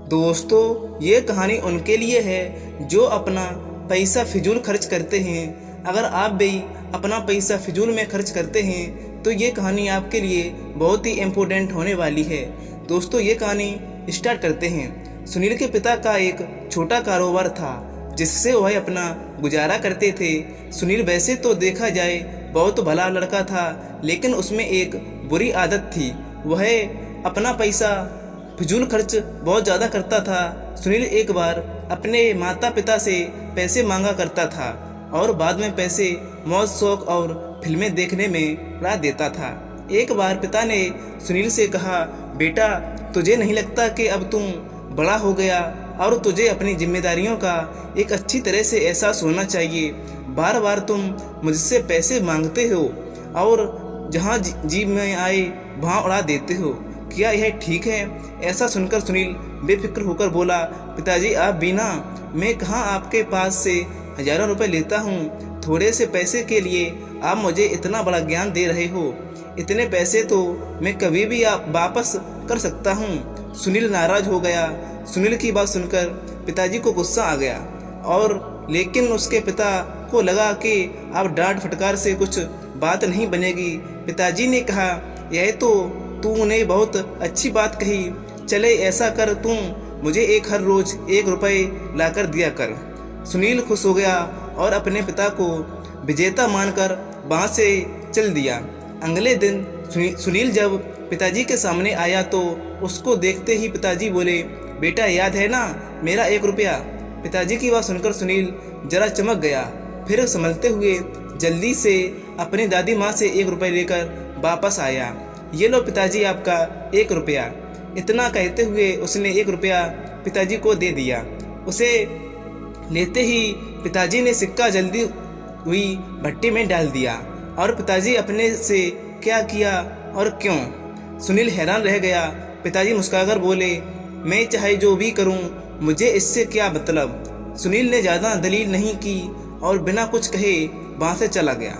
दोस्तों, ये कहानी उनके लिए है जो अपना पैसा फिजूल खर्च करते हैं। अगर आप भी अपना पैसा फिजूल में खर्च करते हैं तो ये कहानी आपके लिए बहुत ही इम्पोर्टेंट होने वाली है। दोस्तों, ये कहानी स्टार्ट करते हैं। सुनील के पिता का एक छोटा कारोबार था जिससे वह अपना गुजारा करते थे। सुनील वैसे तो देखा जाए बहुत भला लड़का था, लेकिन उसमें एक बुरी आदत थी। वह अपना पैसा फिजूल खर्च बहुत ज़्यादा करता था। सुनील एक बार अपने माता पिता से पैसे मांगा करता था और बाद में पैसे मौज शौक और फिल्में देखने में उड़ा देता था। एक बार पिता ने सुनील से कहा, बेटा, तुझे नहीं लगता कि अब तुम बड़ा हो गया और तुझे अपनी जिम्मेदारियों का एक अच्छी तरह से एहसास होना चाहिए। बार बार तुम मुझसे पैसे मांगते हो और जहाँ जी में आए वहाँ उड़ा देते हो। क्या यह ठीक है? ऐसा सुनकर सुनील बेफिक्र होकर बोला, पिताजी, आप बिना मैं कहाँ आपके पास से हजारों रुपए लेता हूँ। थोड़े से पैसे के लिए आप मुझे इतना बड़ा ज्ञान दे रहे हो। इतने पैसे तो मैं कभी भी आप वापस कर सकता हूँ। सुनील नाराज हो गया। सुनील की बात सुनकर पिताजी को गुस्सा आ गया और लेकिन उसके पिता को लगा कि अब डांट फटकार से कुछ बात नहीं बनेगी। पिताजी ने कहा, यह तो तूने बहुत अच्छी बात कही। चले ऐसा कर, तुम मुझे हर रोज 1 रुपये लाकर दिया कर। सुनील खुश हो गया और अपने पिता को विजेता मानकर वहाँ से चल दिया। अगले दिन सुनील जब पिताजी के सामने आया तो उसको देखते ही पिताजी बोले, बेटा, याद है ना मेरा 1 रुपया? पिताजी की बात सुनकर सुनील जरा चमक गया। फिर संभलते हुए जल्दी से अपनी दादी माँ से 1 रुपये लेकर वापस आया। ये लो पिताजी, आपका 1 रुपया। इतना कहते हुए उसने 1 रुपया पिताजी को दे दिया। उसे लेते ही पिताजी ने सिक्का जल्दी हुई भट्टी में डाल दिया और पिताजी अपने से क्या किया और क्यों? सुनील हैरान रह गया। पिताजी मुस्कुराकर बोले, मैं चाहे जो भी करूं, मुझे इससे क्या मतलब। सुनील ने ज़्यादा दलील नहीं की और बिना कुछ कहे वहाँ से चला गया।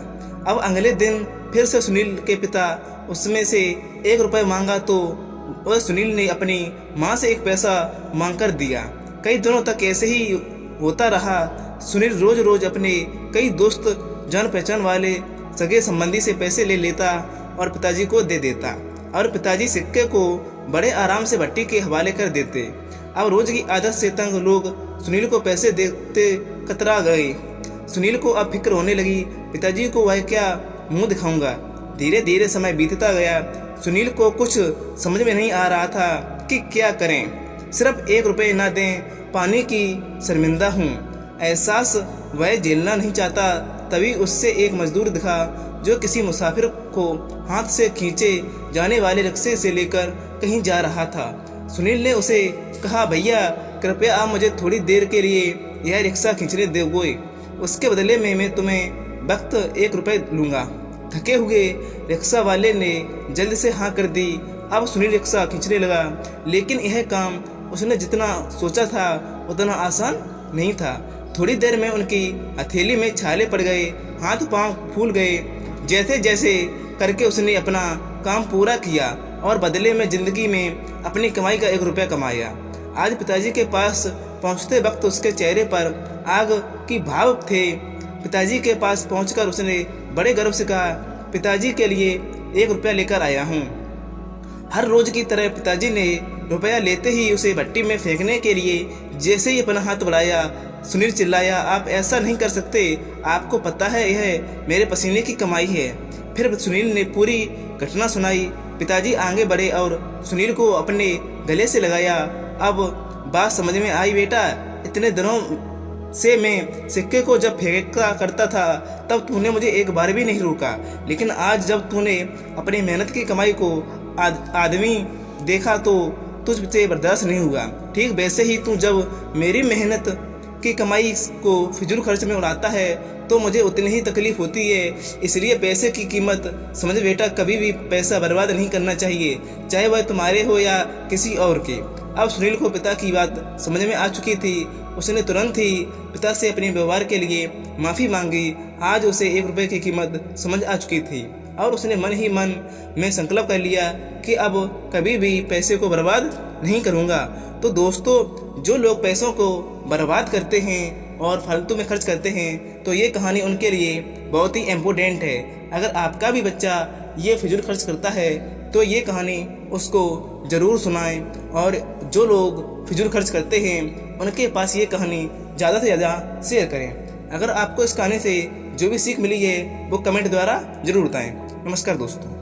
अब अगले दिन फिर से सुनील के पिता उसमें से 1 रुपये मांगा तो वह सुनील ने अपनी माँ से 1 पैसा मांगकर दिया। कई दिनों तक ऐसे ही होता रहा। सुनील रोज रोज अपने कई दोस्त, जान पहचान वाले, सगे संबंधी से पैसे ले लेता और पिताजी को दे देता और पिताजी सिक्के को बड़े आराम से भट्टी के हवाले कर देते। अब रोज की आदत से तंग लोग सुनील को पैसे देते कतरा गए। सुनील को अब फिक्र होने लगी, पिताजी को वह क्या मुंह दिखाऊंगा। धीरे धीरे समय बीतता गया। सुनील को कुछ समझ में नहीं आ रहा था कि क्या करें। सिर्फ 1 रुपये ना दें, पानी की शर्मिंदा हूँ, एहसास वह झेलना नहीं चाहता। तभी उससे एक मजदूर दिखा जो किसी मुसाफिर को हाथ से खींचे जाने वाले रिक्शे से लेकर कहीं जा रहा था। सुनील ने उसे कहा, भैया, कृपया आप मुझे थोड़ी देर के लिए यह रिक्शा खींचने दोगे। उसके बदले में मैं तुम्हें वक्त 1 रुपये लूँगा। थके हुए रिक्शा वाले ने जल्द से हाँ कर दी। अब सुनील रिक्शा खींचने लगा, लेकिन यह काम उसने जितना सोचा था उतना आसान नहीं था। थोड़ी देर में उनकी हथेली में छाले पड़ गए, हाथ पांव फूल गए। जैसे जैसे करके उसने अपना काम पूरा किया और बदले में जिंदगी में अपनी कमाई का 1 रुपया कमाया। आज पिताजी के पास पहुंचते वक्त उसके चेहरे पर आग की भाव थे। पिताजी के पास पहुंचकर उसने बड़े गर्व से कहा, पिताजी के लिए 1 रुपया लेकर आया हूँ। हर रोज की तरह पिताजी ने रुपया लेते ही उसे भट्टी में फेंकने के लिए जैसे ही अपना हाथ बढ़ाया, सुनील चिल्लाया, आप ऐसा नहीं कर सकते, आपको पता है यह मेरे पसीने की कमाई है। फिर सुनील ने पूरी घटना सुनाई। पिताजी आगे बढ़े और सुनील को अपने गले से लगाया। अब बात समझ में आई, बेटा, इतने दिनों से मैं सिक्के को जब फेंका करता था तब तूने मुझे एक बार भी नहीं रोका, लेकिन आज जब तूने अपनी मेहनत की कमाई को आदमी देखा तो तुझसे बर्दाश्त नहीं हुआ। ठीक वैसे ही तू जब मेरी मेहनत की कमाई को फिजूल खर्च में उड़ाता है तो मुझे उतनी ही तकलीफ होती है। इसलिए पैसे की कीमत समझ बेटा, कभी भी पैसा बर्बाद नहीं करना चाहिए, चाहे वह तुम्हारे हो या किसी और के। अब सुनील को पिता की बात समझ में आ चुकी थी। उसने तुरंत ही पिता से अपने व्यवहार के लिए माफ़ी मांगी। आज उसे 1 रुपये की कीमत समझ आ चुकी थी। और उसने मन ही मन में संकल्प कर लिया कि अब कभी भी पैसे को बर्बाद नहीं करूँगा। तो दोस्तों, जो लोग पैसों को बर्बाद करते हैं और फालतू में खर्च करते हैं, तो ये कहानी उनके लिए बहुत ही इम्पोर्टेंट है। अगर आपका भी बच्चा ये फिजूल खर्च करता है तो ये कहानी उसको ज़रूर सुनाएं, और जो लोग फिजूल खर्च करते हैं उनके पास ये कहानी ज़्यादा से ज़्यादा शेयर करें। अगर आपको इस कहानी से जो भी सीख मिली है वो कमेंट द्वारा ज़रूर बताएं। नमस्कार दोस्तों।